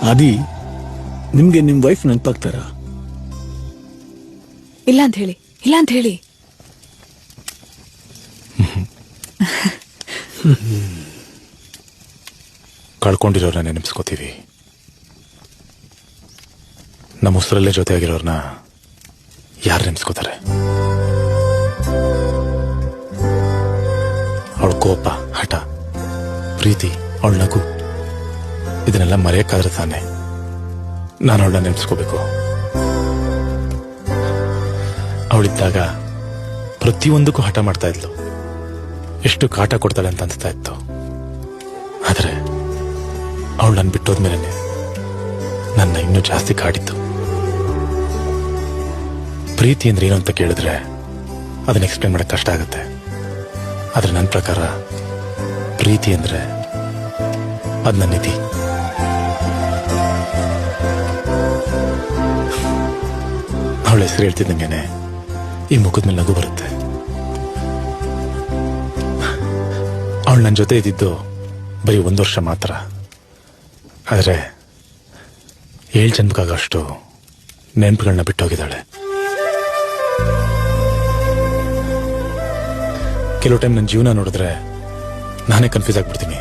ಆದಿ, ನಿಮ್ಗೆ ನಿಮ್ ವೈಫ್ ನೆನಪಾಗ್ತಾರ? ಇಲ್ಲ ಅಂತ ಹೇಳಿ ಕಳ್ಕೊಂಡಿರೋರನ್ನ ನೆನಪಿಸ್ಕೋತೀವಿ, ನಮ್ಮ ಉಸಿರಲ್ಲೇ ಜೊತೆಯಾಗಿರೋರ್ನ ಯಾರು ನೆನೆಸ್ಕೋತಾರೆ? ಅವಳ ಕೋಪ, ಹಠ, ಪ್ರೀತಿ, ಅವಳ ನಗು, ಇದನ್ನೆಲ್ಲ ಮರೆಯಕ್ಕಾದ್ರೆ ತಾನೆ ನಾನು ಅವಳನ್ನ ನೆನೆಸ್ಕೋಬೇಕು. ಅವಳಿದ್ದಾಗ ಪ್ರತಿಯೊಂದಕ್ಕೂ ಹಠ ಮಾಡ್ತಾ ಇದ್ಲು, ಎಷ್ಟು ಕಾಟ ಕೊಡ್ತಾಳೆ ಅಂತ ಅನ್ಸ್ತಾ ಇತ್ತು. ಆದ್ರೆ ಅವಳು ನನ್ನ ಬಿಟ್ಟೋದ್ಮೇಲೆ ನನ್ನ ಇನ್ನೂ ಜಾಸ್ತಿ ಕಾಡಿತ್ತು. ಪ್ರೀತಿ ಅಂದ್ರೆ ಏನು ಅಂತ ಕೇಳಿದ್ರೆ ಅದನ್ನ ಎಕ್ಸ್ಪ್ಲೇನ್ ಮಾಡಕ್ ಕಷ್ಟ ಆಗುತ್ತೆ. ಆದ್ರೆ ನನ್ನ ಪ್ರಕಾರ ಪ್ರೀತಿ ಅಂದ್ರೆ ಅದ್ ನನ್ನ ನಿಧಿ. ಅವಳ ಹೆಸರು ಹೇಳ್ತಿದ್ದಂಗೆನೆ ಈ ಮುಖದ ಮೇಲೆ ನಗು ಬರುತ್ತೆ. ಅವಳು ನನ್ನ ಜೊತೆ ಇದ್ದಿದ್ದು ಬರೀ 1 ವರ್ಷ ಮಾತ್ರ. ಆದ್ರೆ 7 ಜನ್ಮಕ್ಕಾಗಷ್ಟು ನೆನಪುಗಳನ್ನ ಬಿಟ್ಟೋಗಿದ್ದಾಳೆ. ಕೆಲವು ಟೈಮ್ ನನ್ನ ಜೀವನ ನೋಡಿದ್ರೆ ನಾನೇ ಕನ್ಫ್ಯೂಸ್ ಆಗ್ಬಿಡ್ತೀನಿ.